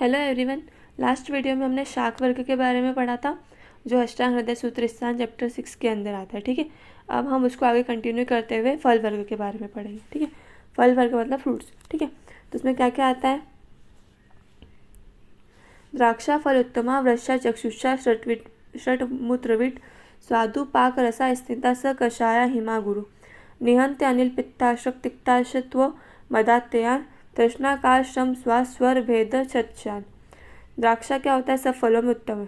Hello everyone. Last video में हमने शाक वर्ग के बारे में पढ़ा था, जो अष्टांग हृदय सूत्र स्थान चैप्टर 6 के अंदर आता है। ठीक है, अब हम उसको आगे कंटिन्यू करते हुए फल वर्ग के बारे में पढ़ेंगे। ठीक है, फल वर्ग मतलब फ्रूट्स। ठीक है, तो उसमें क्या क्या आता है? द्राक्षा फल उत्तमा वृक्षा चक्षुषा षट्मूत्रविट स्वादु पाक रसा स्थिता स कषाया हिमा गुरु निहंत्य अनिल पित्ताशक तिक्ताशत्व मदात्यान तृष्णाकाल श्रम स्वास स्वर भेद छत्शान। द्राक्षा क्या होता है? सब फलों में उत्तम है।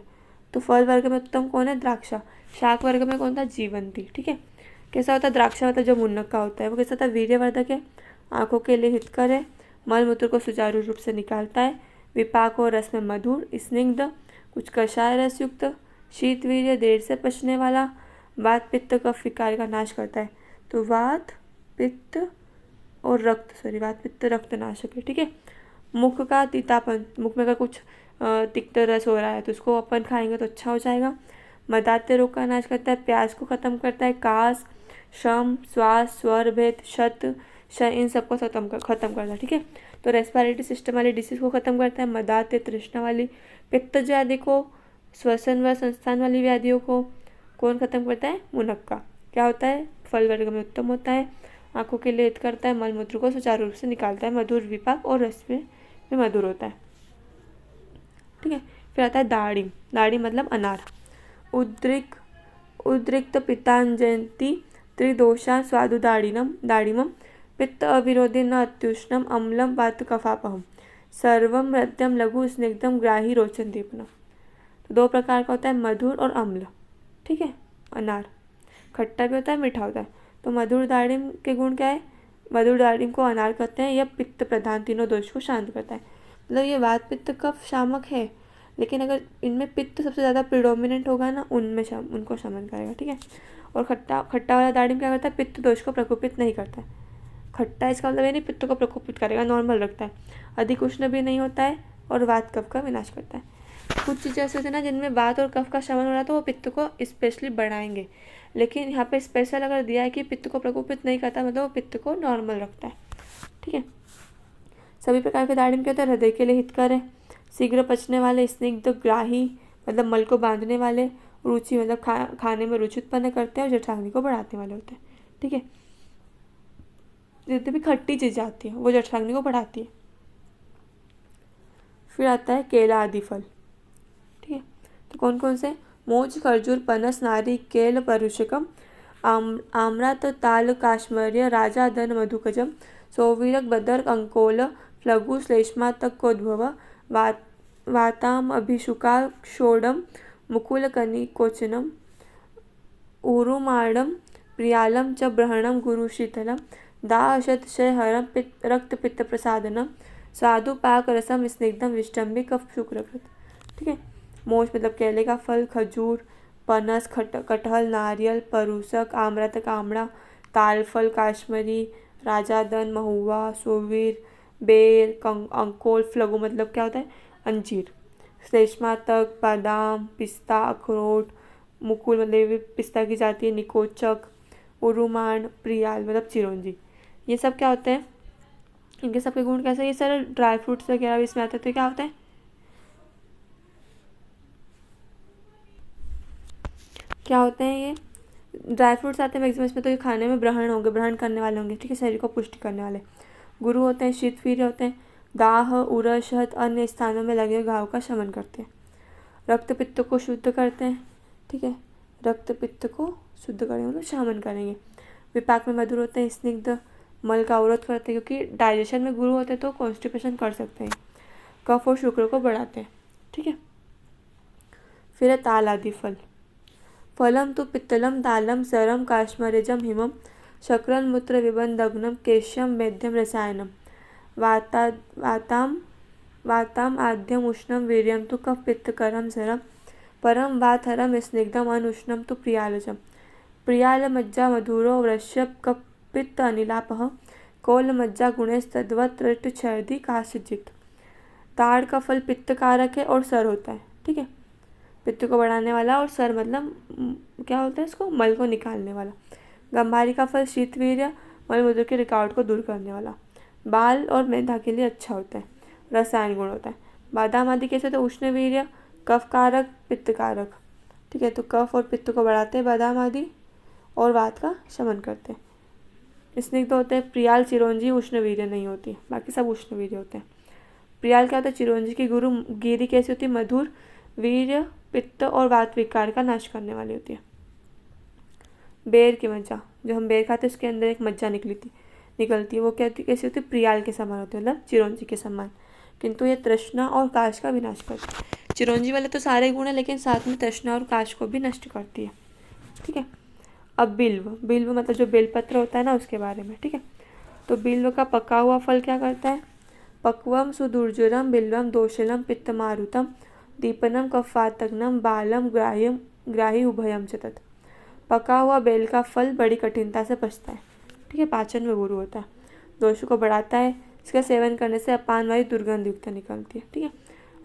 तो फल वर्ग में उत्तम कौन है? द्राक्षा। शाक वर्ग में कौन था? जीवंती। ठीक है, कैसा होता है? द्राक्षा मतलब जो मुनक्का होता है वो कैसा होता है? वीर्यवर्धक है, आंखों के लिए हितकर है, मल मूत्र को सुचारू रूप से निकालता है, विपाक और रस में मधुर, स्निग्ध, कुछ कषाय रस युक्त, शीत वीर्य, देर से पचने वाला, वात पित्त कफ विकार का नाश करता है। तो वात पित्त रक्त नाशक है। ठीक है, मुख का तीतापन, मुख में अगर कुछ तिक्त रस हो रहा है तो उसको अपन खाएंगे तो अच्छा हो जाएगा। मदात्य रोग का नाश करता है, प्यास को खत्म करता है, कास, श्रम, श्वास, स्वर भेद, इन सबको खत्म करता है। ठीक है, तो रेस्पिरेटरी सिस्टम वाली डिसीज को खत्म करता है। मदात्य तृष्णा वाली, पित्त व्याधि को, श्वसन व संस्थान वाली व्याधियों को कौन खत्म करता है? मुनक्का। क्या होता है? फल वर्ग में उत्तम होता है, आंखों के लिए हित करता है, मल मूत्र को सुचारू रूप से निकालता है, मधुर, विपाक और रस में मधुर होता है। ठीक है, फिर आता है दाड़िम। दाड़िम मतलब अनार। उद्रिक्त पित्तांजयंती त्रिदोषा स्वादु दाड़िमम पित्त अविरोधि न अत्युष्णम अम्लम वात कफापहम सर्वम मध्यम लघु स्निग्धम ग्राही रोचन दीपना। तो दो प्रकार का होता है, मधुर और अम्ल। ठीक है, अनार खट्टा भी होता है, मीठा होता है। तो मधुर दाड़िम के गुण क्या है? मधुर दाड़िम को अनार कहते हैं। यह पित्त प्रधान तीनों दोष को शांत करता है। मतलब ये वात पित्त कफ शामक है, लेकिन अगर इनमें पित्त सबसे ज़्यादा प्रिडोमिनेंट होगा ना, उनको शमन करेगा। ठीक है, और खट्टा वाला दाड़िम क्या करता है? पित्त दोष को प्रकोपित नहीं करता है। खट्टा इसका मतलब ये नहीं पित्त को प्रकोपित करेगा, नॉर्मल रखता है। अधिक उष्ण भी नहीं होता है और वात कफ का विनाश करता है। कुछ चीज़ें ऐसे होती है ना जिनमें वात और कफ का शमन हो रहा है तो वो पित्त को स्पेशली बढ़ाएंगे, लेकिन यहाँ पे स्पेशल अगर दिया है कि पित्त को प्रकोपित नहीं करता, मतलब वो पित्त को नॉर्मल रखता है। ठीक है, सभी प्रकार के दाड़िम के होते हैं, हृदय के लिए हितकर है, शीघ्र पचने वाले, स्निग्ध, ग्राही मतलब मल को बांधने वाले, रुचि मतलब खाने में रुचि उत्पन्न करते हैं और जठराग्नि को बढ़ाने वाले होते हैं। ठीक है, जितनी भी खट्टी चीज़ें आती है वो जठराग्नि को बढ़ाती है। फिर आता है केला आदि फल। ठीक है, तो कौन कौन से? मोज, खरजूर, पनस, नारी, केल, परुषकम, आम्रत, ताल, काश्मर्य, राजा धन, मधुकजम, सोवीरक, बदर, अंकोल, फ्लगु, श्लेष्मा तक कोद्भव, वाताम, अभिषुका, क्षोडम, मुकुल, कनिकोचनम, उरुमाणम, प्रियालम च ब्रहणम, गुरुशीतलम, दाशतशय हरम, रक्त पित्त प्रसादनम, स्वादु पाक रसम, स्निग्धम, विष्टम्बी, कफ शुक्रकृत। ठीक है, मोच मतलब केले का फल, खजूर, पनस, कटहल, नारियल, परूसक, आम्रतक, आमड़ा, तालफल, काश्मीरी, राजादन, महुआ, सोवीर, बेर, अंकोल, फ्लगु मतलब क्या होता है? अंजीर, श्लेष्मातक, बादाम, पिस्ता, अखरोट, मुकुल मतलब पिस्ता की जाती है, निकोचक, उरुमान, प्रियाल मतलब चिरौंजी। ये सब क्या होते हैं? इनके सबके गुण कैसे? ये सारे ड्राई फ्रूट्स वगैरह भी इसमें आते हैं। तो क्या होता है? क्या होते हैं ये? ड्राई फ्रूट्स आते हैं मैक्सिमम इसमें, तो ये खाने में ग्रहण करने वाले होंगे। ठीक है, शरीर को पुष्टि करने वाले। गुरु होते हैं, शीतवीर्य होते हैं, दाह, उरस, शहद अन्य स्थानों में लगे घाव का शमन करते हैं, रक्त पित्त को शुद्ध करते हैं। ठीक है, रक्त पित्त को शुद्ध करेंगे मतलब शमन करेंगे। विपाक में मधुर होते हैं, स्निग्ध, मल का अवरोध करते हैं, क्योंकि डाइजेशन में गुरु होते हैं तो कॉन्स्टिपेशन कर सकते हैं। कफ और शुक्र को बढ़ाते हैं। ठीक है, फिर है ताल आदि फल। फलम तो पित्तलम तालम सरम काश्मरेजम हिमम शक्रन मूत्र विबंधग्नम केश्यम मेध्यम रसायनम वाताम आद्यम उष्णम वीर्यम तो कफ पित्तकरम सरम परम वातहरम स्निग्धम अनुष्णम तो प्रियालजम प्रियाल मज्जा मधुरो वृश्यप कफ पित्त अनिलापह कोल मज्जा गुणेश तद्वत रट छर्दी काशिजित। ताड़ का फल पित्त कारक है और सर होता है। ठीक है, पित्त को बढ़ाने वाला, और सर मतलब क्या होता है? इसको मल को निकालने वाला। गंभारी का फल शीतवीर्य, मल मूत्र के रिकावट को दूर करने वाला। बाल और मेधा के लिए अच्छा होता है, रसायन गुण होता है। बादाम आदि कैसे होते हैं? उष्णवीर्य, कफ कारक, पित्त कारक। ठीक है, तो कफ और पित्त को बढ़ाते हैं बादाम आदि और वात का शमन करते हैं। स्निग्ध होते हैं प्रियाल, चिरौंजी उष्णवीर्य नहीं होती, बाकी सब उष्णवीर्य होते हैं। प्रियाल क्या होता है? चिरौंजी की गुरु गिरी कैसी होती है? मधुर, वीर्य, पित्त और वात विकार का नाश करने वाली होती है। बेर की मज्जा, जो हम बेर खाते हैं उसके अंदर एक मज्जा निकलती है, वो क्या होती है? कैसी होती है? प्रियाल के समान होती है, मतलब चिरौंजी के समान, किंतु ये तृष्णा और काश का विनाश करती है। चिरौंजी वाले तो सारे गुण है, लेकिन साथ में तृष्णा और काश को भी नष्ट करती है। ठीक है, अब बिल्व, बिल्व मतलब जो बेलपत्र होता है ना, उसके बारे में। ठीक है, तो बिल्व का पका हुआ फल क्या करता है? पक्वम सुदुर्जरम बिल्वम दोशलम पित्तमारुतम दीपनम कफातग्नम बालम ग्राह्यम ग्राही उभयम च तत्। पका हुआ बेल का फल बड़ी कठिनता से पचता है। ठीक है, पाचन में बुरू होता है, दोष को बढ़ाता है, इसका सेवन करने से अपान वायु दुर्गंध युक्त निकलती है। ठीक है,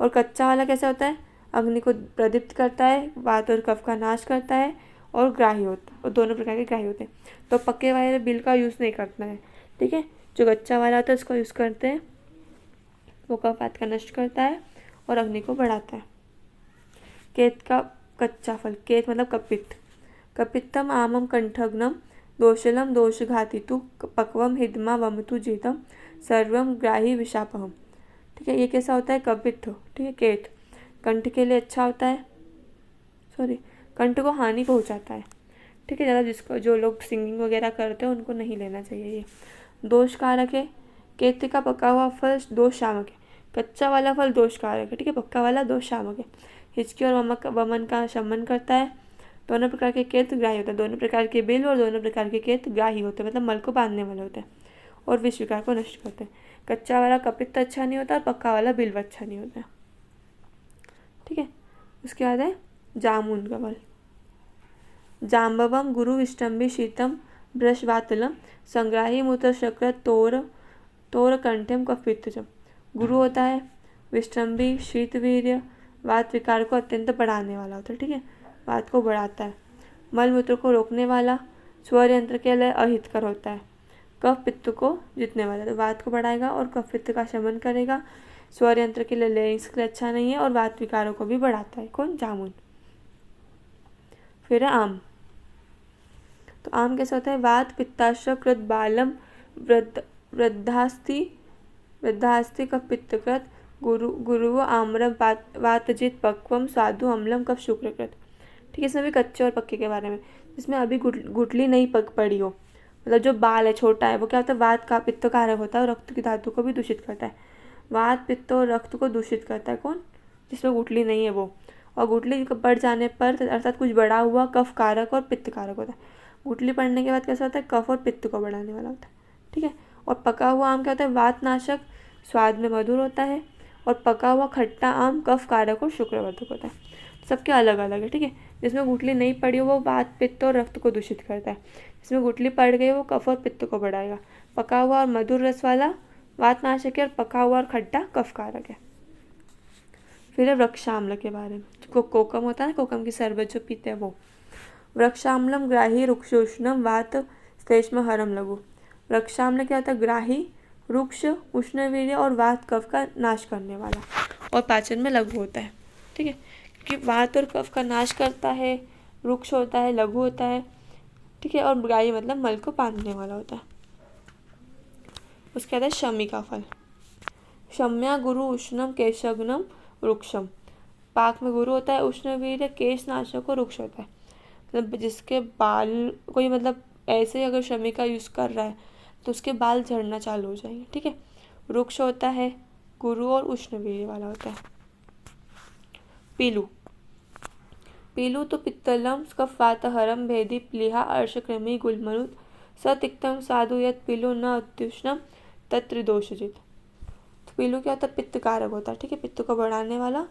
और कच्चा वाला कैसा होता है? अग्नि को प्रदीप्त करता है, वात और कफ का नाश करता है और ग्राही होता है, और दोनों प्रकार के ग्राही होते हैं। तो पके वाले बिल का यूज़ नहीं करना है। ठीक है, जो कच्चा वाला होता है उसका यूज़ करते हैं, वो कफ वात का नष्ट करता है और अग्नि को बढ़ाता है। केत का कच्चा फल, केत मतलब कपित्त, कपित्तम आमम कंठग्नम दोशलम दोषघातितु पक्वम हिदमा वमतु जीतम सर्वम ग्राही विशापहम। ठीक है, ये कैसा होता है? कपित्त। ठीक है, केत कंठ के लिए अच्छा होता है, कंठ को हानि पहुंचाता है। ठीक है, ज़्यादा जिसको जो लोग सिंगिंग वगैरह करते हैं उनको नहीं लेना चाहिए ये। दोष कारक है, केत का पका हुआ फल दोष शामक है, कच्चा वाला फल दोष कारक है। ठीक है, पक्का वाला दोष शामक है, हिचकी और वमन का शमन करता है। दोनों प्रकार के केत ग्राही होते हैं, दोनों प्रकार के बिल और दोनों प्रकार के केत ग्राही होते हैं, मतलब मल को बांधने वाले होते हैं और विष विकार को नष्ट करते हैं। कच्चा वाला कपित्त अच्छा नहीं होता और पक्का वाला बिल्व अच्छा नहीं होता। ठीक है, उसके बाद है जामुन का फल, जाम्बवम गुरु विष्टम्बी शीतम ब्रशवातलम संग्राही मूत्र शक्र तोर कंठ्यम कपित्तजम। गुरु होता है विष्टम्बी, शीतवीर्य, वात विकार को अत्यंत बढ़ाने वाला होता है। ठीक है, वात को बढ़ाता है, मल मूत्र को रोकने वाला, स्वर यंत्र के लिए अहितकर होता है, कफ पित्त को जीतने वाला, तो वात को बढ़ाएगा और कफ पित्त का शमन करेगा, स्वर यंत्र के लिए लेंस के लिए अच्छा नहीं है और वात विकारों को भी बढ़ाता है। कौन? जामुन। फिर है आम, तो आम कैसा होता है? वात पित्ताश्र कृत बालम वृद्धास्ति कफ पित्तकृत गुरु आम्रम वातजित पक्वम स्वादु अम्लम कफ शुक्रकृत। ठीक है, इसमें भी कच्चे और पक्के के बारे में, जिसमें अभी गुठली नहीं पड़ी हो, मतलब जो बाल है छोटा है, वो क्या होता है? वात का पित्त कारक होता है और रक्त की धातु को भी दूषित करता है। वात पित्त और रक्त को दूषित करता है कौन? जिसमें गुठली नहीं है वो, और गुठली बढ़ जाने पर अर्थात कुछ बढ़ा हुआ कफ कारक और पित्त कारक होता है। गुठली पड़ने के बाद कैसा होता है? कफ और पित्त को बढ़ाने वाला होता है। ठीक है, और पका हुआ आम क्या होता है? वात नाशक, स्वाद में मधुर होता है, और पका हुआ खट्टा आम कफ कारक और शुक्रवर्धक होता है। सबके अलग अलग है। ठीक है, जिसमें गुठली नहीं पड़ी हो वो वात पित्त और रक्त को दूषित करता है, जिसमें गुठली पड़ गई वो कफ और पित्त को बढ़ाएगा। पका हुआ और मधुर रस वाला वात नाशक है और पका हुआ और खट्टा कफ कारक है। फिर है वृक्षाम्ल के बारे में, जो कोकम होता है ना, कोकम की शरबत जो पीते हैं वो। वृक्षाम्लम ग्राही रुक्षोष्णम वात श्लेष्म हरम लघु। वृक्षाम्ल क्या होता है? ग्राही, रुक्ष, उष्णवीर्य और वात कफ का नाश करने वाला, और पाचन में लघु होता है। ठीक है, क्योंकि वात और कफ का नाश करता है, रुक्ष होता है, लघु होता है। ठीक है, और ग्राही मतलब मल को बांधने वाला होता है। उसके बाद है शमी का फल, शम्या गुरु उष्णम केशग्नम रुक्षम। पाक में गुरु होता है उष्णवीर्य, केश नाशक और रुक्ष होता है, मतलब जिसके बाल कोई मतलब ऐसे ही अगर शमी का यूज़ कर रहा है तो उसके बाल झड़ना चालू हो जाएंगे। ठीक है, रुक्ष होता है, गुरु और उष्णवीर्य वाला होता है। पीलू, पीलू तो पित्तलम कफवातहरम भेदी प्लीहा अर्शकृमि गुलमरुद सतिक्तम साधु यत पीलू न अत्युष्णम तत्रिदोषजित। तो पीलू क्या होता है? पित्त कारक होता है। ठीक है, पित्त को बढ़ाने वाला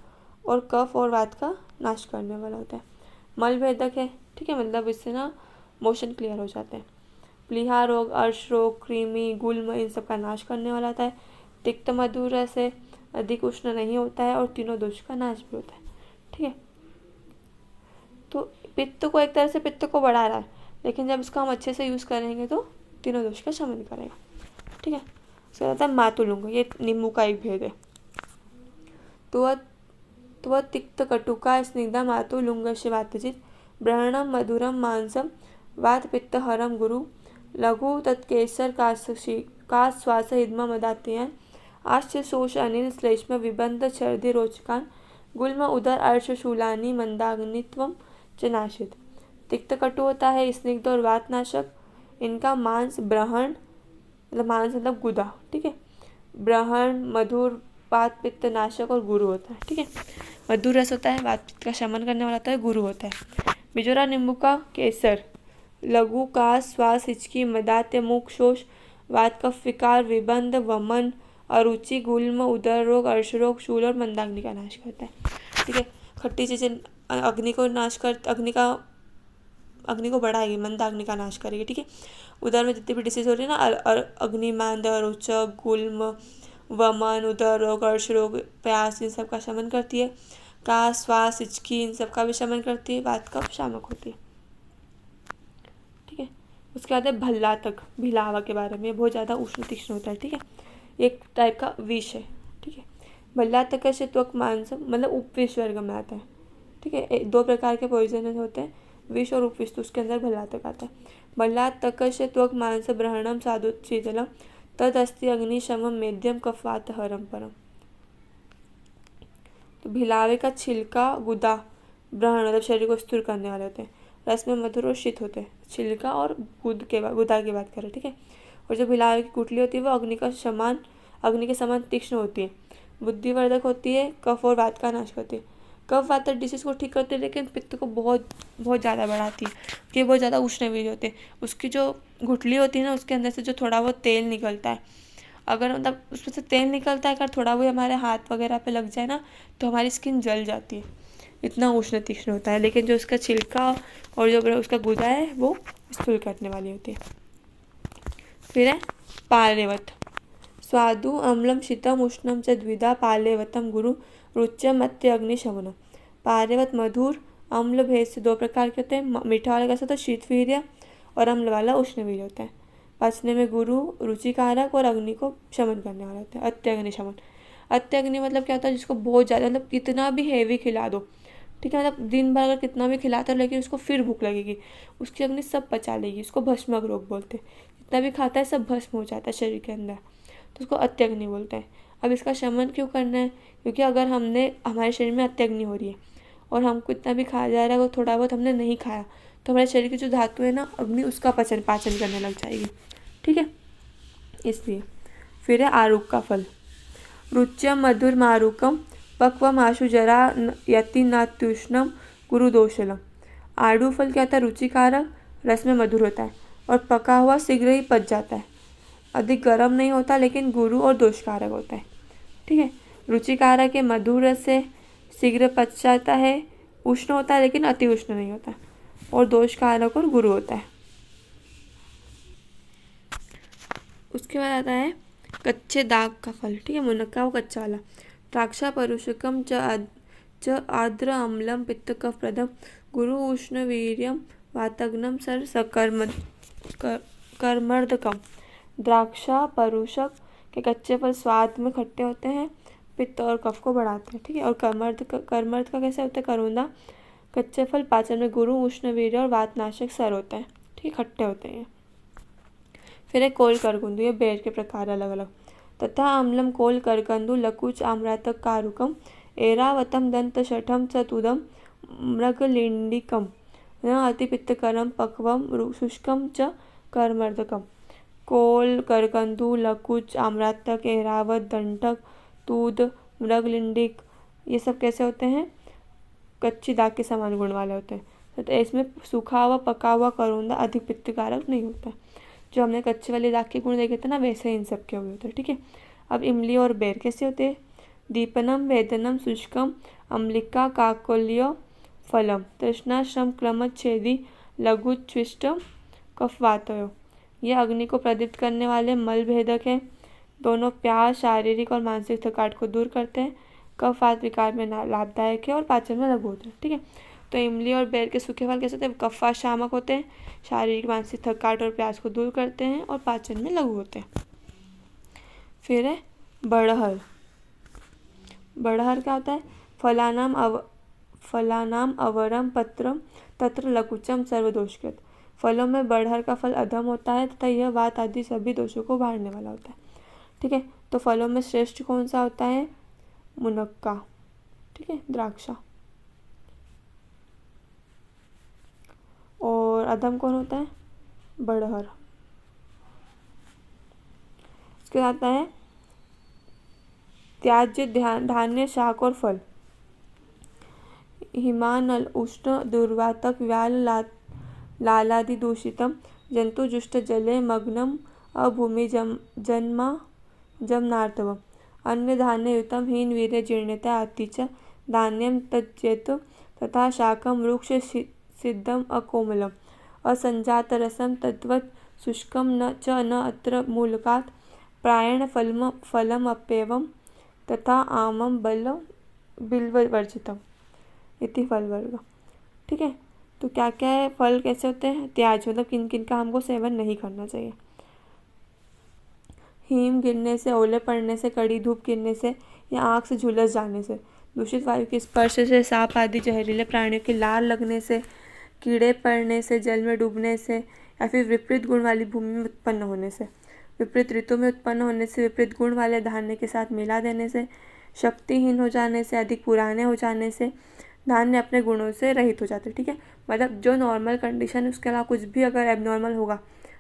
और कफ और वात का नाश करने वाला होता है। मल भेदक है। ठीक है, मतलब इससे ना मोशन क्लियर हो जाते हैं। प्लीहा रोग, अर्श रोग, कृमि, गुल्म, इन सब का नाश करने वाला होता है। तिक्त मधुर रस है, अधिक उष्ण नहीं होता है और तीनों दोष का नाश भी होता है। ठीक है, तो पित्त को एक तरह से पित्त को बढ़ा रहा है, लेकिन जब इसको हम अच्छे से यूज़ करेंगे तो तीनों दोष का शमन करेगा। ठीक है, उसके बाद मातुलुंग, ये नींबू का एक भेद है। त्वतिक्तकटुका स्निग्धा मातु लुंगस्य वातजित् ब्रहणं मधुरं मांसं वातपित्तहरं गुरु लघु तत्केसर काश्वास हिद्मा मदात्ययन आश्च शोष अनिल श्लेष्म विबंध छर्दि रोचकान गुल्म उदर अर्श शूलानी मंदाग्नित्वम च नाशित। तिक्तकटु होता है स्निग्ध और वातनाशक। इनका मांस ब्रहण मतलब मांस मतलब गुदा, ठीक है। ब्रहण मधुर, वात पित्त नाशक और गुरु होता है, ठीक है। मधुर रस होता है, वात पित्त का शमन करने वाला होता है, गुरु होता है। बिजोरा नींबू का केसर लघु कास श्वास हिचकी मदात्य मुख शोष वात कफ विकार विबंध वमन अरुचि गुल्म उदर रोग अर्श रोग शूल और मंदाग्नि का नाश करता है, ठीक है। खट्टी चीजें अग्नि को नाश कर अग्नि को बढ़ाएगी, मंदाग्नि का नाश करेगी, ठीक है। उदर में जितनी भी डिसीज हो रही है ना, अग्निमांद अरुचक गुल्म वमन उदर रोग अर्श रोग प्यास इन सब का शमन करती है। कास श्वास हिचकी इन सब का भी शमन करती है। वात कफ शामक होती है, ठीक है। उसके बाद है भल्लातक, भिलावा के बारे में, बहुत ज़्यादा उष्ण तीक्ष्ण होता है, ठीक है। एक टाइप का विष है, ठीक है। भल्लातक से त्वक मांस मतलब उपविष वर्ग में आता है, ठीक है। दो प्रकार के पॉइजन होते हैं, विष और उपविष, तो उसके अंदर भल्लातक आता है। भल्लातक से त्वक मांस ब्रहणम साधु शीतलम तद अस्ति अग्निशमम मेध्यम कफवात हरम परम। तो भिलावे का छिलका गुदा ब्रहण मतलब शरीर को स्थिर करने वाले होते हैं। रस में मधुर और शीत होते हैं। छिलका और गुदा की बात करें, ठीक है। और जो भिलावे की गुठली होती है वो अग्नि के समान तीक्ष्ण होती है, बुद्धिवर्धक होती है, कफ और वात का नाश करती है। कफ वात डिसीज को ठीक करती है, लेकिन पित्त को बहुत बहुत ज़्यादा बढ़ाती है, कि बहुत ज़्यादा उष्णवीर्य होते हैं। उसकी जो गुठली होती है ना, उसके अंदर से जो थोड़ा बहुत तेल निकलता है, अगर मतलब उसमें से तेल निकलता है, अगर थोड़ा बहुत हमारे हाथ वगैरह पे लग जाए ना, तो हमारी स्किन जल जाती है, इतना उष्ण तीक्ष्ण होता है। लेकिन जो उसका छिलका और जो उसका गुदा है वो स्थूल करने वाली होती है। फिर है पालेवत, स्वादु अम्लम शीतम उष्णम च द्विधा पालेवतम गुरु रुच्य मत्य अग्निशमनम। पालेवत मधुर अम्ल भेद से दो प्रकार के होते हैं। मीठा वाला कैसा होता है, शीतवीर्य, और अम्ल वाला उष्णवीर्य होता है। पचने में गुरु रुचिकारक और अग्नि को शमन करने वाला होता है। अत्यग्नि शमन, अत्यग्नि मतलब क्या होता है, जिसको बहुत ज़्यादा मतलब कितना भी हेवी खिला दो, ठीक है, मतलब दिन भर अगर कितना भी खिलाता हो लेकिन उसको फिर भूख लगेगी, उसकी अग्नि सब पचा लेगी। उसको भस्मक रोग बोलते हैं। जितना भी खाता है सब भस्म हो जाता है शरीर के अंदर, तो उसको अत्यग्नि बोलते हैं। अब इसका शमन क्यों करना है, क्योंकि अगर हमारे शरीर में अत्यग्नि हो रही है और हमको इतना भी खाया जा रहा है, वो थोड़ा बहुत हमने नहीं खाया, तो हमारे शरीर की जो धातु है ना, अग्नि उसका पाचन करने लग जाएगी, ठीक है, इसलिए। फिर है आरुक का फल, रुच्यम मधुर मारुकम पक्वम आशु जरा यति नात्युष्णम गुरुदोषलम। आड़ू फल क्या होता है, रुचिकारक, रस में मधुर होता है और पका हुआ शीघ्र ही पच जाता है। अधिक गर्म नहीं होता, लेकिन गुरु और दोषकारक होता है, ठीक है। रुचिकारक है, मधुर रस से शीघ्र पच जाता है, उष्ण होता है लेकिन अति उष्ण नहीं होता, और दोषकारक और गुरु होता है। उसके बाद आता है कच्चे दाग का फल, ठीक है, मुनक्का वो कच्चा वाला। द्राक्षा परुषकम च आर्द्र अम्लम पित्त कफ प्रदम गुरु उष्ण वीर्यम वातग्नम सर कर्मर्दकम। द्राक्षा परुषक के कच्चे फल स्वाद में खट्टे होते हैं, पित्त और कफ को बढ़ाते हैं, ठीक है। और कर्मर्द का कैसे होता है, करोंदा। कच्चे फल पाचन में गुरु उष्ण वीर्य और वातनाशक सर होता है, ठीक, खट्टे होते हैं। फिर है कोल करकुंदु, ये बेर के प्रकार अलग अलग। तथा अम्लम कोल करकंदु लकुच आम्रातक कारुकम एरावतम दंत शठम चतुदम मृगलिंडिकम अति पित्तकरम पक्वम शुष्कम च कर्मर्दकम। कोल करकंदु लकुच आम्रातक एरावत दंटक तूद मृगलिंडिक, ये सब कैसे होते हैं, कच्ची दाग के समान गुण वाले होते हैं। तो इसमें सूखा हुआ पका हुआ करौंदा अधिक पित्तकारक नहीं होता। जो हमने कच्चे वाले दाग के गुण देखे थे ना, वैसे ही इन सब के हुए होते हैं, ठीक है। अब इमली और बेर कैसे होते हैं, दीपनम वेदनम शुष्कम अम्लिका काकोल्य फलम तृष्णाश्रम क्रमच्छेदी लघुच्छिष्टम कफवातयो। ये अग्नि को प्रदीप्त करने वाले मल भेदक हैं। दोनों प्यास, शारीरिक और मानसिक थकावट को दूर करते हैं, कफवात विकार में लाभदायक है और पाचन में लघु होते हैं, ठीक है। तो इमली और बेर के सूखे फल कैसे होते हैं, कफवात शामक होते हैं, शारीरिक मानसिक थकावट और प्यास को दूर करते हैं और पाचन में लघु होते हैं। फिर है बड़हल, बड़हर क्या होता है? फलानाम अवरम पत्रम तत्र लकुचम सर्वदोषकृत। फलों में बड़हर का फल अधम होता है तथा यह वात आदि सभी दोषों को बाढ़ने वाला होता है। ठीक है, तो फलों में श्रेष्ठ कौन सा होता है? मुनक्का। ठीक है, द्राक्षा। और अधम कौन होता है? बड़हर। इसके आता है त्याज्य धान्य शाक और फल। हिमानल उष्ण दुर्वातक व्याल लालादि दूषितम जंतु जुष्ट जले मग्नम अभूमि जन्मा जमनार्तवम अन्य धान्य युतम हीन वीर्य जीर्णता अति च धान्यम त्यजेत तथा शाकम वृक्ष सिद्धम अकोमलम असंजात रसम तद्वत् शुष्कम न अत्र मूलकात् प्रायण फलम अप्यवम तथा आमम बिल्ववर्जितम इति फल वर्ग। ठीक है, तो क्या क्या है? फल कैसे होते हैं? त्याज, मतलब किन किन का हमको सेवन नहीं करना चाहिए। हिम गिरने से, ओले पड़ने से, कड़ी धूप गिरने से या आँख से झुलस जाने से, दूषित वायु के स्पर्श से, सांप आदि जहरीले प्राणियों की लार लगने से, कीड़े पड़ने से, जल में डूबने से या फिर विपरीत गुण वाली भूमि में उत्पन्न होने से, विपरीत ऋतु में उत्पन्न होने से, विपरीत गुण वाले धान्य के साथ मिला देने से, शक्तिहीन हो जाने से, अधिक पुराने हो जाने से, धान्य अपने गुणों से रहित हो जाते। ठीक है, मतलब जो नॉर्मल कंडीशन है उसके अलावा कुछ भी अगर एबनॉर्मल होगा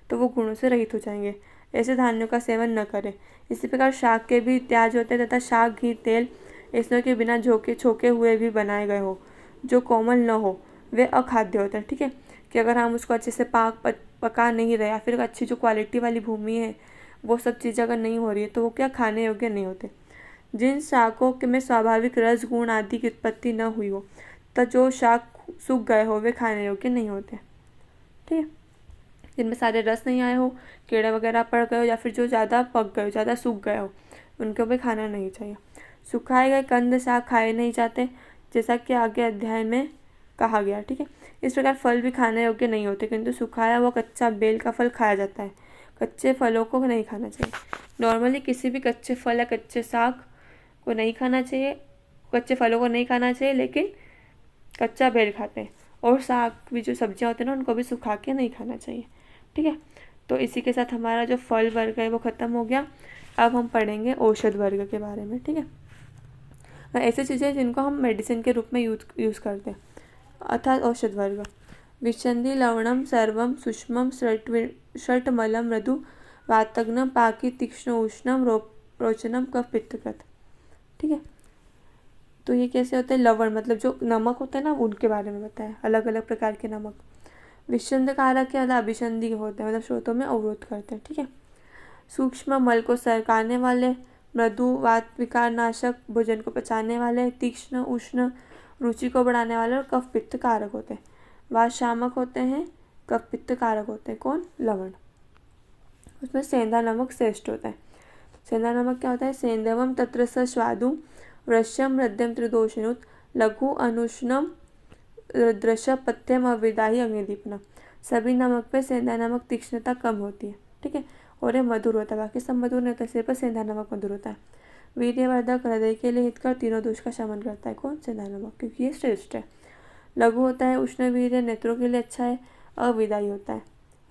तो वो गुणों से रहित हो जाएंगे। ऐसे धान्यों का सेवन न करें। इसी प्रकार शाक के भी त्याज होते हैं तथा शाक, घी, तेल इसमें के बिना छोके हुए भी बनाए गए हो जो कोमल न हो वे अखाद्य होते हैं। ठीक है, कि अगर हम उसको अच्छे से पका नहीं रहे या फिर अच्छी जो क्वालिटी वाली भूमि है वो सब चीज़ें अगर नहीं हो रही है तो वो क्या खाने योग्य नहीं होते। जिन शाकों में स्वाभाविक रस गुण आदि की उत्पत्ति न हुई हो तो जो शाक सूख गए हो वे खाने योग्य नहीं होते। ठीक है, जिनमें सारे रस नहीं आए हो, कीड़े वगैरह पड़ गए हो या फिर जो ज़्यादा पक गए हो, ज़्यादा सूख गए हो, उनको भी खाना नहीं चाहिए। सुखाए गए कंद शाक खाए नहीं जाते, जैसा कि आगे अध्याय में कहा गया। ठीक है, इस प्रकार फल भी खाने योग्य नहीं होते, किंतु सुखाया हुआ कच्चा बेल का फल खाया जाता है। कच्चे फलों को नहीं खाना चाहिए। नॉर्मली किसी भी कच्चे फल या कच्चे शाक को नहीं खाना चाहिए, कच्चे फलों को नहीं खाना चाहिए, लेकिन कच्चा बेल खाते हैं। और साग भी जो सब्जियां होती हैं ना उनको भी सुखा के नहीं खाना चाहिए। ठीक है, तो इसी के साथ हमारा जो फल वर्ग है वो ख़त्म हो गया। अब हम पढ़ेंगे औषध वर्ग के बारे में। ठीक है, ऐसी चीज़ें जिनको हम मेडिसिन के रूप में यूज़ करते हैं, अर्थात औषध वर्ग। विच्छन्दी लवणम सर्वम सूक्ष्मम षट्मलम मृदु वातग्नम पाकी तीक्ष्ण उष्णम रोचनम कफ पित्तकृत। ठीक है, तो ये कैसे होते हैं? लवण मतलब जो नमक होता है ना उनके बारे में बताया, अलग अलग प्रकार के नमक। विच्छिन्न कारक क्या होता है? अभिसंधि होते हैं, मतलब स्रोतों में अवरोध करते हैं। ठीक है, सूक्ष्म मल को सरकाने वाले, मृदु वात विकार नाशक, भोजन को पचाने वाले, तीक्ष्ण उष्ण रुचि को बढ़ाने वाले और कफ पित्त कारक होते हैं। वात शामक होते हैं, कफ पित्त कारक होते हैं। कौन? लवण। उसमें सेंधा नमक श्रेष्ठ होता है। सेंधा नमक क्या होता है? सेंधवम तत्र स स्वादु वृश्यम हृदयम त्रिदोषिनुत लघु अनुष्णम रुद्रश पथ्यम अविदाही अग्निदीपना। सभी नमक पे सेंधा नमक तीक्ष्णता कम होती है। ठीक है, और ये मधुर होता है, बाकी सब मधुर नहीं होता, सिर्फ सेंधा नमक मधुर होता है। वीर्यवर्धक, हृदय के लिए हितकर, तीनों दोष का शमन करता है। कौन? सेंधा नमक, क्योंकि ये श्रेष्ठ है। लघु होता है, उष्ण वीर्य, नेत्रों के लिए अच्छा है, अविदाई होता है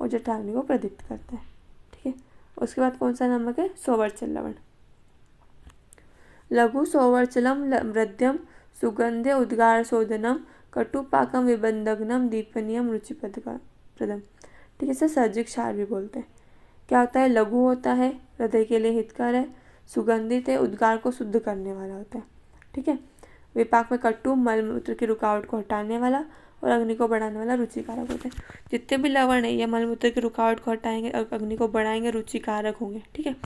और जठराग्नि को प्रदीप्त करता है। ठीक है, उसके बाद कौन सा नमक है? सोवर्चल लवण। लघु सोवर्चलम मृद्यम सुगंध्य उद्गार शोधनम कटुपाकम विबंधग्नम दीपनीयम रुचिप्रदम। ठीक है, इसे सर्जिक क्षार भी बोलते हैं। क्या होता है? लघु होता है, हृदय के लिए हितकर है, सुगंधित है, उद्गार को शुद्ध करने वाला होता है। ठीक है, विपाक में कटु, मलमूत्र की रुकावट को हटाने वाला और अग्नि को बढ़ाने वाला रुचिकारक होते हैं। जितने भी लवण है ये मलमूत्र की रुकावट को हटाएंगे और अग्नि को बढ़ाएंगे, रुचिकारक होंगे। ठीक है,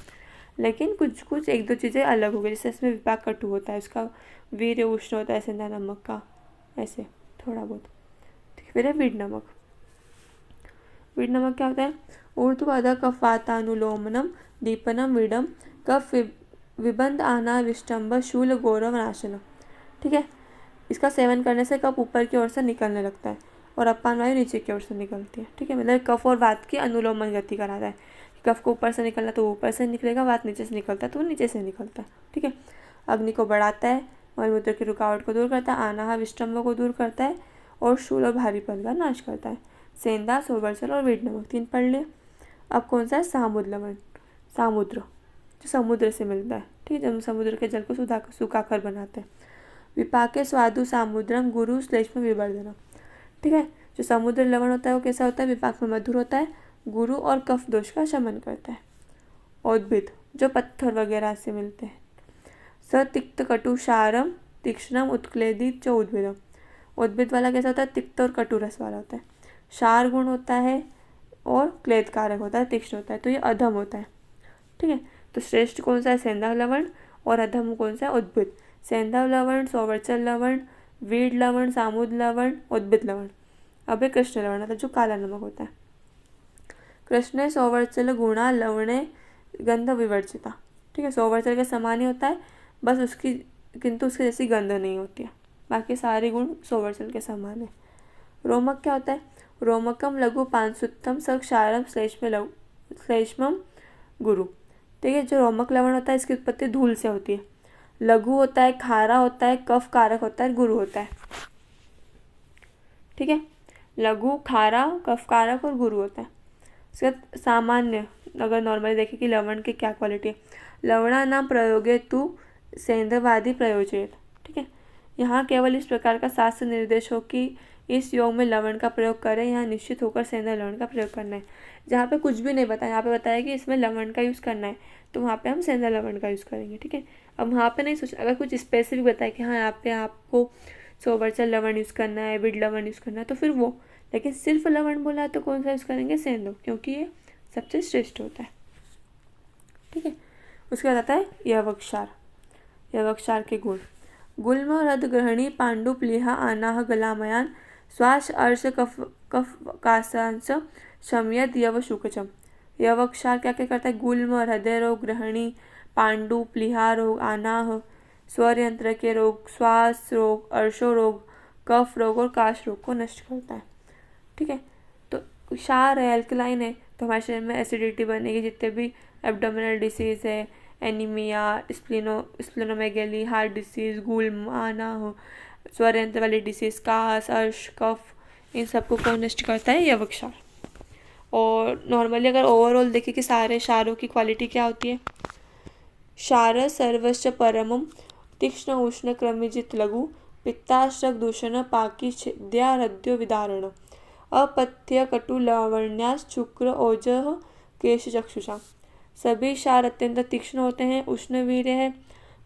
लेकिन कुछ कुछ एक दो चीज़ें अलग हो गई, जैसे इसमें विपाक कटु होता है, उसका वीर्य उष्ण होता है सेंधा नमक का, ऐसे थोड़ा बहुत। ठीक है, फिर है वीड नमक। वीड नमक क्या होता है? ऊर्ध्वअधः कफवातानुलोमनम दीपनम वीडम कफ विबंध आना विष्टम्भ शूल गौरव नाशनम। ठीक है, इसका सेवन करने से कफ ऊपर की ओर से निकलने लगता है और अपान वायु नीचे की ओर से निकलती है। ठीक है, मतलब कफ और वात की अनुलोमन गति कराता है। कफ को ऊपर से निकलना तो ऊपर से निकलेगा, वात नीचे से निकलता है तो वो नीचे से निकलता है। ठीक है, अग्नि को बढ़ाता है, मलमूत्र की रुकावट को दूर करता है, आनाह विष्टम्भ को दूर करता है और शूल और भारीपन का नाश करता है। सेंधा, सोवरचल और वीड नमक 3 पढ़ लिए। अब कौन सा है? सामुद्र लवण, सामुद्र जो समुद्र से मिलता है, ठीक है, जब समुद्र के जल को सूखाकर बनाते हैं। विपाके स्वादु सामुद्रम गुरु श्लेष्म विवर्धनम, ठीक है, जो समुद्र लवण होता है वो कैसा होता है? विपाक में मधुर होता है, गुरु और कफ दोष का शमन करता है। उद्भिद जो पत्थर वगैरह से मिलते हैं। सतिक्त कटु क्षारम तीक्ष्णम उत्क्लेदी च उद्भिदम, उद्भिद वाला कैसा होता है? तिक्त और कटु रस वाला होता है। क्षार गुण होता है और क्लेद कारक होता है, तीक्ष्ण होता है, तो ये अधम होता है, ठीक है। तो श्रेष्ठ कौन सा है? सेंधा लवण, और अधम कौन सा है? उद्भिद। सेंधा लवण, सोवरचल लवण, वीड लवण, सामुद्र लवण, उद्भिद लवण। अब है कृष्ण लवण, मतलब जो काला नमक होता है। कृष्ण सोवरचल गुणा लवणे गंध विवर्जिता, ठीक है, सोवरचल के समान ही होता है, बस उसकी किंतु उसके जैसी गंध नहीं होती है, बाकी सारे गुण सोवरचल के समान है। रोमक क्या होता है? रोमकम लघु पांसुत्तम स क्षारम श्लेष्मम गुरु, ठीक है, जो रोमक लवण होता है इसकी उत्पत्ति धूल से होती है। लघु होता है, खारा होता है, कफ कारक होता है, गुरु होता है, ठीक है। लघु, खारा, कफ कारक और गुरु होता है। इसका सामान्य अगर नॉर्मली देखें कि लवण की क्या क्वालिटी है, लवणा न प्रयोगे तु सेंधवादि प्रयोजित, ठीक है, यहाँ केवल इस प्रकार का शास्त्र निर्देश हो कि इस योग में लवण का प्रयोग करें, यहाँ निश्चित होकर सेंधा लवण का प्रयोग करना है। जहाँ पे कुछ भी नहीं बताया, यहाँ पे बताया कि इसमें लवण का यूज़ करना है, तो वहाँ पे हम सेंधा लवण का यूज़ करेंगे, ठीक है। अब वहाँ पे नहीं सोच, अगर कुछ स्पेसिफिक बताया कि हाँ यहाँ पे आपको सोवरचल लवण यूज़ करना है, विड लवण यूज़ करना है, तो फिर वो, लेकिन सिर्फ लवण बोला है तो कौन सा यूज़ करेंगे? सेंधो, क्योंकि ये सबसे श्रेष्ठ होता है, ठीक है। उसके बाद आता है यवक्षार। यवक्षार के गुण। गुल्म हृद ग्रहणी पांडु प्लीहा आनाह गलामयान श्वास अर्श कफ कासांश शमयद यव शुकचम। यवक्षार क्या क्या करता है? गुल्म, हृदय रोग, ग्रहणी, पांडु, प्लीहा रोग, आनाह, स्वर यंत्र के रोग, श्वास रोग, अर्शो रोग, कफ रोग और काश रोग को नष्ट करता है, ठीक है। तो क्षार है, एल्कलाइन है, तो हमारे शरीर में एसिडिटी बनेगी, जितने भी एब्डोमिनल डिसीज़ है, एनीमिया, स्प्लेनोमेगेली, हार्ट डिसीज़, गुल्म, आनाह, स्वर यंत्र वाली डिसीज़, कास, अर्श, कफ, इन सबको कौन नष्ट करता है? यवक्षार। और नॉर्मली अगर ओवरऑल देखें कि सारे क्षारों की क्वालिटी क्या होती है, क्षार सर्वश्च परमम तीक्ष्ण उष्ण क्रमिजित लघु पित्ताश्रक दूषण पाकी छिद्या हृदयो विदारण अपथ्य कटु लावण्यास शुक्र ओजह केश चक्षुषा। सभी क्षार अत्यंत तीक्ष्ण होते हैं, उष्ण वीर्य है,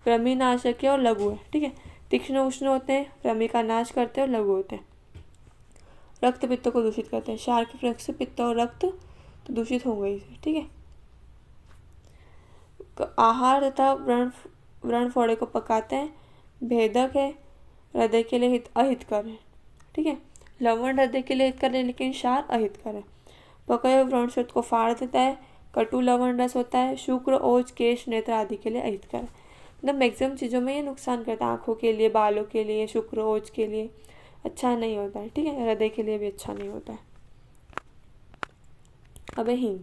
कृमिनाशक है और लघु है, ठीक है। तीक्ष्ण उष्ण होते हैं, कृमि का नाश करते हैं और लघु होते हैं, रक्त पित्त को दूषित करते हैं। क्षार के प्रयोग से पित्त और रक्त तो दूषित हो गई, ठीक है। आहार तथा व्रण फोड़े को पकाते हैं, भेदक है, हृदय के लिए अहितकर है, ठीक है। लवण हृदय के लिए हितकर है, लेकिन क्षार अहितकर है। पकाए हुए व्रण शोथ को फाड़ देता है, कटु लवण रस होता है, शुक्र, ओज, केश, नेत्र आदि के लिए अहितकर है। मतलब मैक्सिमम चीज़ों में ये नुकसान करता है, आँखों के लिए, बालों के लिए, शुक्र, ओज के लिए अच्छा नहीं होता है, ठीक है, हृदय के लिए भी अच्छा नहीं होता है। अब हिंग।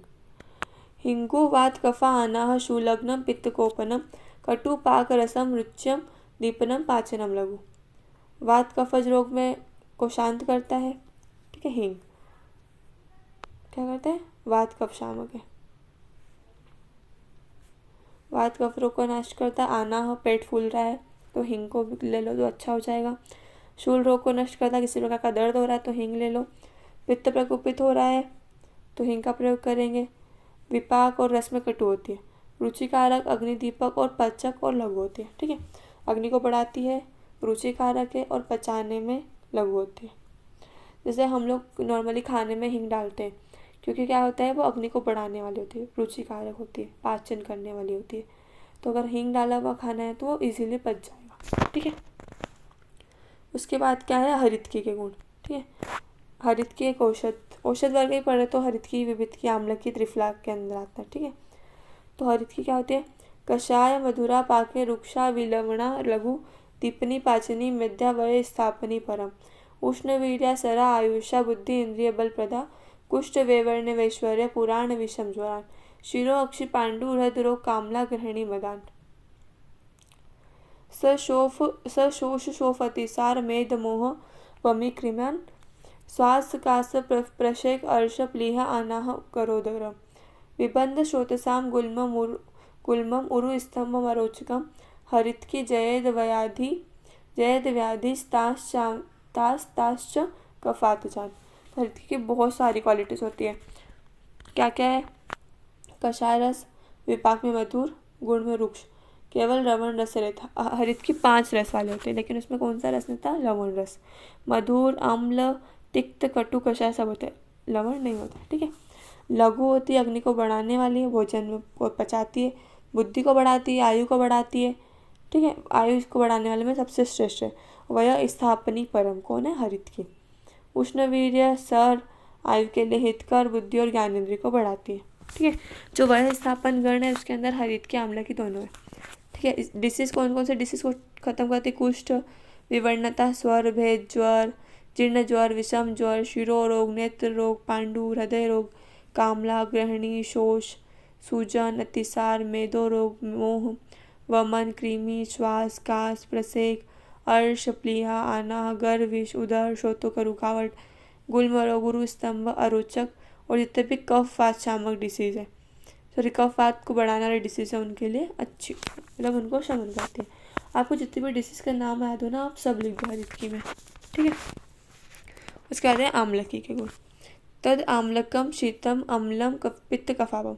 हिंगु वात कफा आनाह शूलग्नम पित्तकोपनम कटु पाक रसम रुच्यम दीपनम पाचनम लघु। वात कफज रोग में को शांत करता है, ठीक है। हिंग क्या करता है? वात कफ शामक है, वात कफ रोग को नष्ट करता है। आनाह, पेट फूल रहा है तो हिंग को ले लो तो अच्छा हो जाएगा। शूल रोग को नष्ट करता है, किसी प्रकार का दर्द हो रहा है तो हिंग ले लो। पित्त प्रकोपित हो रहा है तो हिंग का प्रयोग करेंगे। विपाक और रस में कटु होती है, रुचिकारक, अग्निदीपक और पचक और लघु होती है, ठीक है। अग्नि को बढ़ाती है, रुचिकारक है और पचाने में लघु होती है। जैसे हम लोग नॉर्मली खाने में हिंग डालते हैं, क्योंकि क्या होता है, वो अग्नि को बढ़ाने वाली होती है, रुचिकारक होती है, पाचन करने वाली होती है। तो अगर हिंग डाला हुआ खाना है तो वो इजीली पच जाएगा, ठीक है। उसके बाद क्या है? हरितकी के गुण, ठीक है। हरितकी एक औषध वर्ग ही पढ़े तो हरितकी, विभितकी, आम्लकी, त्रिफला के अंदर आता है, ठीक है। तो हरितकी क्या होती है? कषाय, मधुरा, पाके, रुक्षा, विलवणा, लघु, दीपनी, पाचनी, मेध्या, वय, स्थापनी, परम, उष्ण, वीर्या, सरा, आयुषा, बुद्धि, इंद्रिय, बल प्रदा, कुष्ठ, वेवर्ण, वैश्वर्य, पुराण, विषम, ज्वरान, शिरो, अक्षि, पांडु, हृद रोग, कामला, ग्रहणी, मदान। सशोष शोफतिसार मेद मोह वमीकृम्यान् श्वास कास प्रशेक अर्ष प्लीहा अनाह करोदरम विबंध श्रोतसाम गुल्मम उरु स्तंभम अरोचकम हरितकी जयद व्याधि ताश्च कफातजान। हरितकी की बहुत सारी क्वालिटीज होती है। क्या क्या है? कषाय रस, विपाक में मधुर, गुण में रुक्ष, केवल लवण रस रहता। हरित की 5 रस वाले होते हैं, लेकिन उसमें कौन सा रस रहता है? लवण रस। मधुर, अम्ल, तिक्त, कटु, कषाय सब होते हैं, लवण नहीं होता। ठीक है। लघु होती है, अग्नि को बढ़ाने वाली है, भोजन को पचाती है, बुद्धि को बढ़ाती है, आयु को बढ़ाती है। ठीक है। आयु को बढ़ाने वाले में सबसे श्रेष्ठ है। वह स्थापनी परम कौन है? हरित की। उष्ण वीर्य सर आयु के लिए हितकर, बुद्धि और ज्ञानेंद्रिय को बढ़ाती है। ठीक है। जो वह स्थापन गण है उसके अंदर हरित के आम्ल की दोनों है। ठीक है। डिसीज कौन कौन से डिसीज को खत्म करती? कुष्ठ, विवर्णता, स्वर भेद, ज्वर, जीर्ण ज्वर, विषम ज्वर, शिरो रोग, नेत्र रोग, पांडु, हृदय रोग, कामला, ग्रहणी, शोष, सूजन, अतिसार, मेदो रोग, मोह, वमन, कृमि, श्वास, कास, प्रसेक, अर्श, प्लीहा, आना, गर, विष, उदर, श्रोतों का रुकावट, गुल्म रोग, गुरु स्तंभ, अरोचक और जितने भी कफ वात शामक डिसीज है, सॉरी कफ वात को बढ़ाने वाली डिसीज है उनके लिए अच्छी, मतलब उनको शमन करते हैं। आपको जितने भी डिसीज का नाम याद हो ना, आप सब लिख दो हरितकी में। ठीक है। उसके बाद है आम्लकी के गुण। तद आम्लकम शीतम अम्लम पित्त कफापम।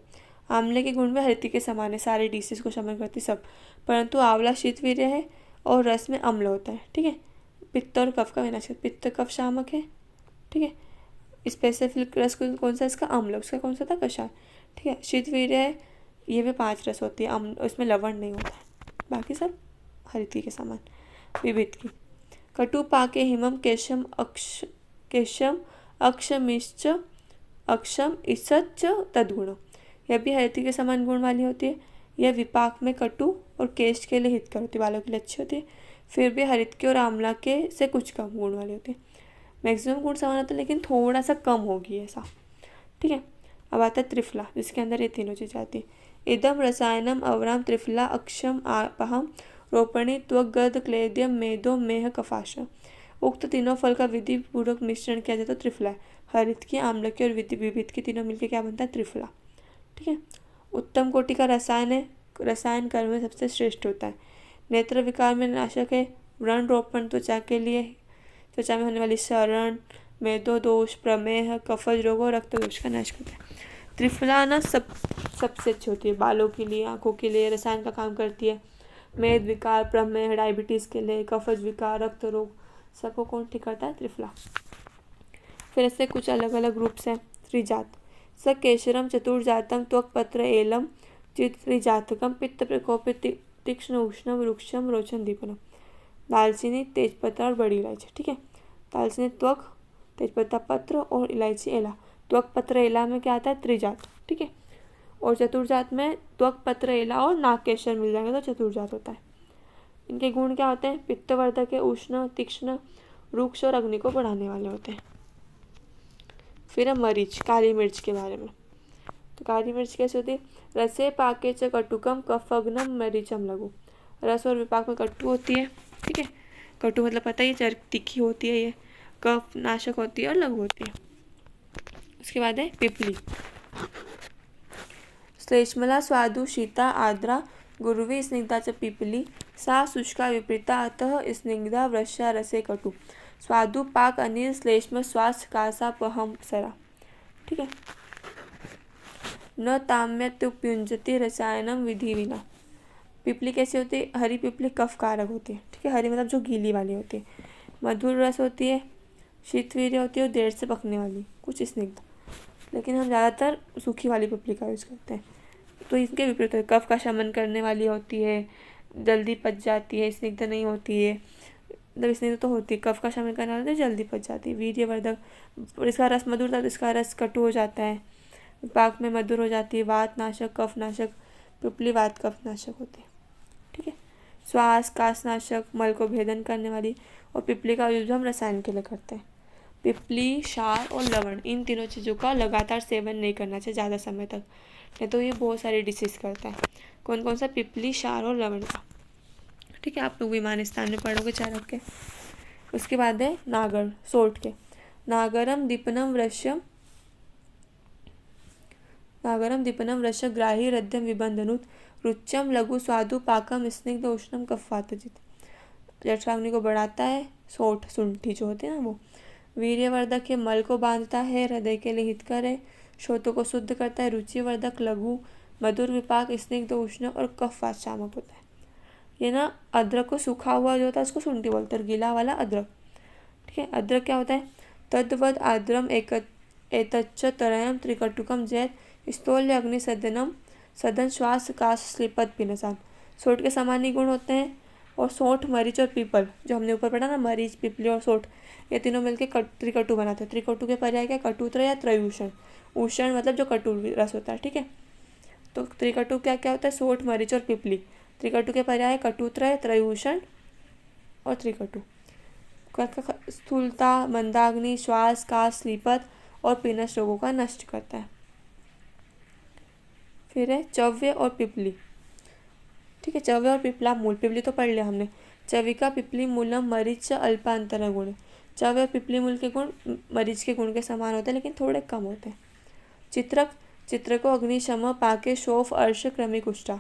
आम्ल के गुण में हरितकी के समान है, सारे डिसीज को शमन करती सब, परंतु आंवला शीतवीर्य है और रस में अम्ल होता है। ठीक है। पित्त और कफ का विनाश, पित्त कफ शामक है। ठीक है। स्पेसिफिक रस कौन सा? इसका अम्ल, उसका कौन सा था? कषाय। ठीक है। शीतवीर्य है, ये भी 5 रस होती है, उसमें लवण नहीं होता है, बाकी सब हरितकी के समान। विभित की कटु पाके हिमम केशम अक्षमिश्च अक्षम इसच तदगुण। यह भी हरितकी के समान गुण वाली होती है। यह विपाक में कटु और केश के लिए हितकर होती है, बालों के लिए अच्छी होती है। फिर भी हरितकी और आंवला के से कुछ कम गुण वाली होती है। मैक्सिमम गुण समान होता है, लेकिन थोड़ा सा कम होगी ऐसा। ठीक है। अब आता है त्रिफला, जिसके अंदर ये तीनों चीज़ आती है। इदम रसायनम अवराम त्रिफला अक्षम आपहम रोपणी त्वगद क्लेद्यम मेदो मेह कफाश। उक्त तीनों फल का विधि पूर्वक मिश्रण किया जाए तो त्रिफला है। हरितकी, आम्लकी और विभित की तीनों मिलकर क्या बनता है? त्रिफला। ठीक है। उत्तम कोटि का रसायन है, रसायन कर्म में सबसे श्रेष्ठ होता है। नेत्र विकार में नाशक है। व्रण रोपण त्वचा के लिए, त्वचा में होने वाली शरण, मेदो दोष, प्रमेह, कफज रोग और रक्त दोष का नाश करता है। त्रिफला ना सबसे अच्छी होती है, बालों के लिए, आंखों के लिए रसायन का काम करती है। मेद विकार, प्रमेह, डायबिटीज़ के लिए, कफज विकार, रक्त रोग, सबको कौन ठीक करता है? त्रिफला। फिर ऐसे कुछ अलग अलग ग्रुप्स हैं। त्रिजात स केशरम चतुर्जातम त्वकपत्र एलम त्रिजातकम पित्त प्रकोपित तीक्ष्ण उष्ण वृक्षम रोचन दीपनम। दालचीनी, तेजपत्ता और बड़ी इलायची। ठीक है। दालचीनी, त्वक, तेजपत्ता, पत्र और इलायची एला। त्वक पत्र एला में क्या आता है? त्रिजात। ठीक है। और चतुर्जात में त्वक पत्र एला और नागकेशर मिल जाएंगे तो चतुर्जात होता है। इनके गुण क्या होते हैं? पित्तवर्धक है, उष्ण, तीक्ष्ण, रुक्ष और अग्नि को बढ़ाने वाले होते हैं। फिर हम मरीच, काली मिर्च के बारे में। तो काली मिर्च कैसे होती है? रसे पाके च कटुकम कफग्नम मरीचम लघु। रस और विपाक में कटु होती है। ठीक है। कटु मतलब पता ही है, तीखी होती है, ये कफ नाशक होती है और लघु होती है। उसके बाद है पिपली। श्लेष्मला स्वादु शीता आर्द्रा गुरुवी स्निग्धा च पिपली सा शुष्का विपरीता अतः स्निग्धा वृष्या रसे कटु स्वादु पाक अनिल श्लेष्म स्वास्थ्य कासा पहम सरा। ठीक है। न ताम्यत्युपयुंजति रसायनम विधि विना। पिपली कैसी होती है? हरी पिपली कफ कारक होती है। ठीक है। हरी मतलब जो गीली वाली होती है। मधुर रस होती है, शीतवीर्य होती है और देर से पकने वाली, कुछ स्निग्ध। लेकिन हम ज़्यादातर सूखी वाली पिपली का यूज़ करते हैं। तो इसके विपरीत है, कफ का शमन करने वाली होती है, जल्दी पच जाती है, स्निग्ध नहीं होती है। मतलब स्निग्ध तो होती है, कफ का शमन करने वाली तो जल्दी पच जाती है। वीर्यवर्धक, इसका रस मधुर था तो इसका रस कटु हो जाता है। विपाक में मधुर हो जाती है। वात नाशक, कफ नाशक, पिपली वात कफ नाशक होती है। ठीक है। श्वास कास नाशक, मल को भेदन करने वाली। और पिपली का यूज हम रसायन के लिए करते हैं। पिपली, क्षार और लवण, इन तीनों चीज़ों का लगातार सेवन नहीं करना चाहिए ज़्यादा समय तक, नहीं तो ये बहुत सारी डिसीज करता है। कौन कौन सा? पिपली, क्षार और लवण का। ठीक है, आप लोग विमान स्थान में पढ़ोगे चाणक्य के। उसके बाद है नागर, सोट के। नागरम दीपनम वृश्य ग्राही रद्यम विबंधनुत रुच्यम लघु स्वादु पाकम स्निग्ध उष्णम कफवातजित। जठराग्नि को बढ़ाता है, सोठ सुंठी जो होते हैं ना वो। वीर्यवर्धक है, मल को बांधता है, हृदय के लिए हितकर है, श्रोतों को शुद्ध करता है। रुचिवर्धक, लघु, मधुर विपाक, स्निग्ध उष्ण और कफवात शामक होता है। ये ना अदरक को सूखा हुआ जो होता है उसको शुंठी बोलते हैं, गीला वाला अदरक। ठीक है, अदरक क्या होता है? तद्वद आद्रम एतच्च तरयम त्रिकटुकम जैत स्थौल्य अग्नि सदनम सदन श्वास काश श्रीपद पिनसान। सोठ के सामान्य गुण होते हैं। और सोठ, मरीच और पीपल, जो हमने ऊपर पढ़ा ना, मरीच, पिपली और सोठ, ये तीनों मिलकर त्रिकटु बनाते हैं। त्रिकटु के पर्याय क्या? कटुत्र या त्रयूषण। उषण मतलब जो कटु रस होता है। ठीक है, तो त्रिकटु क्या क्या होता है? सोठ, मरीच और पिपली। त्रिकटु के पर्याय कटुत्र, त्रयूषण और त्रिकटु। स्थूलता, मंदाग्नि, श्वास, काश, श्रीपद और पीनस रोगों का नष्ट करता है। फिर है चव्य और पिपली। ठीक है, चव्य और पिपला मूल। पिपली तो पढ़ लिया हमने। चविका पिपली मूलम मरीच अल्पांतर गुण। चव्य और पिपली मूल के गुण मरीच के गुण के समान होते हैं लेकिन थोड़े कम होते हैं। चित्रक, चित्रको अग्निशम पाके शोफ अर्श क्रमिक उष्टा।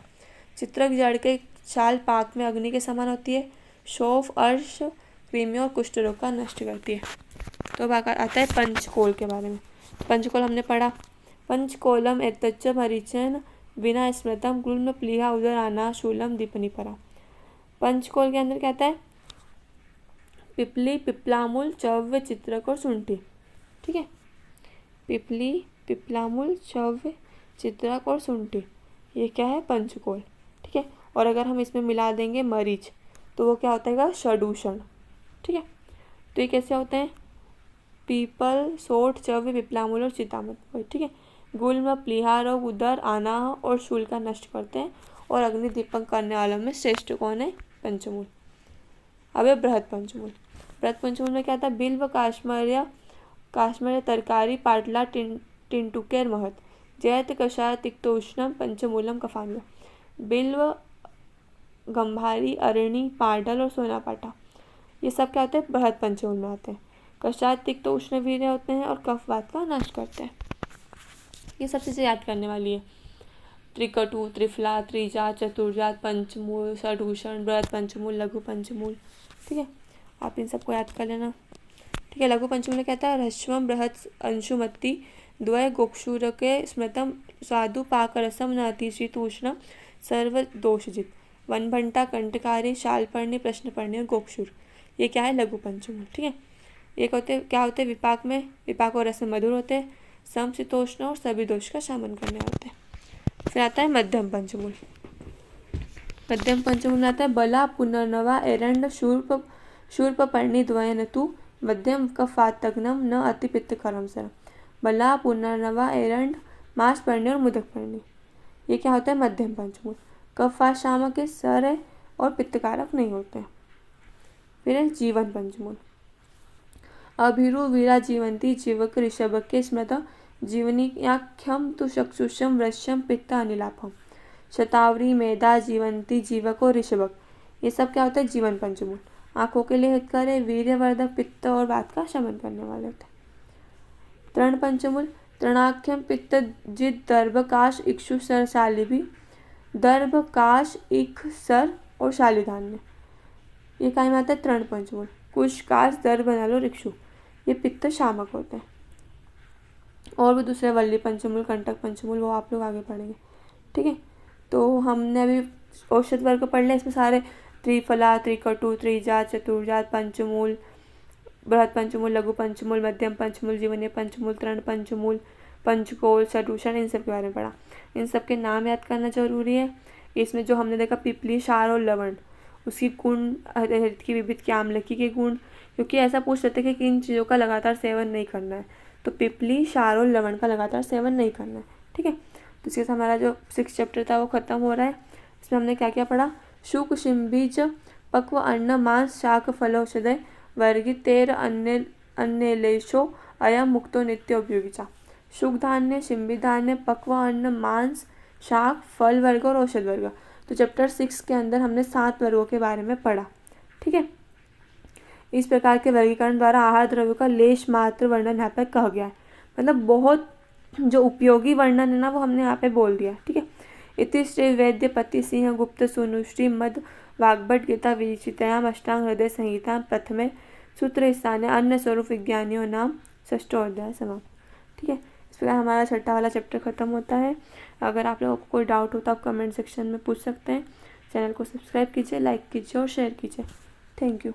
चित्रक जड़ के छाल पाक में अग्नि के समान होती है। शोफ अर्श कृमियों और कुष्ठ रोग का नष्ट करती है। तो अब आता है पंचकोल के बारे में। पंचकोल हमने पढ़ा। पंचकोलम एतच्च मरीचन विना स्मृतम गुल्म प्लीहा उदराना शूलम दीपनी परा। पंचकोल के अंदर क्या आता है? पिपली, पिपलामूल, चव्य, चित्रक और शुंठी। ठीक है, पिपली, पिपलामूल, चव्य, चित्रक और शुंठी, ये क्या है? पंचकोल। ठीक है, और अगर हम इसमें मिला देंगे मरीच तो वो क्या होता है? षडूषण। ठीक है, तो ये कैसे होते हैं? पीपल, सोठ, चव्य, पिपलामूल और चितामूल। ठीक है, गुल्म, प्लीहा रोग, उदर, आनाह और शूल का नष्ट करते हैं। और अग्नि दीपक करने वालों में श्रेष्ठ कौन है? पंचमूल। अब है बृहद पंचमूल। बृहद पंचमूल में क्या आता है? बिल्व, काश्मर्य, तरकारी, पाटला, टिंटुकेर, महत, जैत, कषाय, तिक्तोष्णम, पंचमूलम, कफान्व। बिल्व, गंभारी, अरणी, पाडल और सोनापाटा, ये सब क्या होते हैं? बृहद पंचमूल में आते हैं। कषाय, तिक्त, उष्ण वीर्य होते हैं और कफवात का नाश करते हैं। ये सब चीज़ें याद करने वाली है। त्रिकटु, त्रिफला, त्रिजात, चतुर्जात, पंचमूल, षडूषण, बृहद पंचमूल, लघु पंचमूल। ठीक है, आप इन सबको याद कर लेना। ठीक है, लघु पंचमूल में क्या था? ह्रस्वम बृहद अंशुमति द्वय गोक्षुर के स्मृतम स्वादु पाकरसम न अतिशीत उष्ण सर्व दोषजित। वनभंटा, कंटकारी, शालपर्णी, प्रश्नपर्णी और गोक्षुर, ये क्या है? लघु पंचमूल। ठीक है, एक होते क्या होते? विपाक में, विपाक और रस में मधुर होते हैं, समशीतोष्ण और सभी दोष का शमन करने होते हैं। फिर आता है मध्यम पंचमूल। मध्यम पंचमूल में आता है बला, पुनर्नवा, एरंड, शूर्प पर्णी द्वयन तु मध्यम कफातग्नम न अति पित्तकरम सर। बला, पुनर्नवा, एरंड, मास पर्णी और मुदक पर्णी, ये क्या होता है? मध्यम पंचमूल। कफवात शामक के सर है और पित्तकारक नहीं होते हैं। फिर है जीवन पंचमूल। अभिरु, वीरा, जीवंती, जीवक, ऋषभ के स्मृत जीवनीयाख्यम तु चक्षुषम वृश्यम पित्त अनिलाभम। शतावरी, मेधा, जीवंती, जीवक और ऋषभक, ये सब क्या होता है? जीवन पंचमूल। आंखों के लिए हितकर है, वीर्यवर्धक, पित्त और वात का शमन करने वाले होते हैं। तृण पंचमूल। तृणाख्यम पित्त जित दर्भ काश इक्षु सर शालिभी। दर्भ, काश, इख, सर और शालिधान्य, ये काय में आता है? तृण पंचमूल। कुश, काश, दर्भ, नल और इक्षु, ये पित्त शामक होते हैं। और भी दूसरे वल्ली पंचमूल, कंटक पंचमूल, वो आप लोग आगे पढ़ेंगे। ठीक है, तो हमने अभी औषध वर्ग पढ़ लिया। इसमें सारे त्रिफला, त्रिकटु, त्रिजात, चतुर्जात, पंचमूल, बृहद पंचमूल, लघु पंचमूल, मध्यम पंचमूल, जीवनीय पंचमूल, तृण पंचमूल, पंचकोल, षडूषण, इन सब के बारे में पढ़ा। इन सब के नाम याद करना जरूरी है। इसमें जो हमने देखा पिपली, क्षार और लवण, उसकी गुण, हरित की, विभिन्न की, आम्लकी के गुण, क्योंकि ऐसा पूछ सकते हैं कि इन चीज़ों का लगातार सेवन नहीं करना है, तो पिपली, क्षार और लवण का लगातार सेवन नहीं करना है। ठीक है, तो इसके साथ हमारा जो 6 चैप्टर था वो खत्म हो रहा है। इसमें हमने क्या क्या पढ़ा? शुक, शिम्बीज, पक्व, अन्न, मांस, शाक, फलौषधय, वर्गित, तेर, अन्य लेशो, अयम मुक्तो नित्य उपयोगिता। शुक धान्य, शिम्बी धान्य, पक्व अन्न, मांस, शाक, फल वर्ग और औषध वर्ग, तो चैप्टर 6 के अंदर हमने 7 वर्गों के बारे में पढ़ा। ठीक है, इस प्रकार के वर्गीकरण द्वारा आहार द्रव्यों का लेश मात्र वर्णन यहाँ पर कहा गया है, मतलब बहुत जो उपयोगी वर्णन है ना वो हमने यहाँ पे बोल दिया। ठीक है, इति श्री वैद्य पति सिंह गुप्त सुनुश्री मद वाग्भट गीता विचितयाम अष्टांग हृदय संहिता प्रथमे सूत्र स्थाने अन्य स्वरूप विज्ञानियों नाम षष्ठोध्याय समाप्त। ठीक है, इस प्रकार हमारा छठा वाला चैप्टर खत्म होता है। अगर आप लोगों को कोई डाउट हो तो आप कमेंट सेक्शन में पूछ सकते हैं। चैनल को सब्सक्राइब कीजिए, लाइक कीजिए और शेयर कीजिए। Thank you.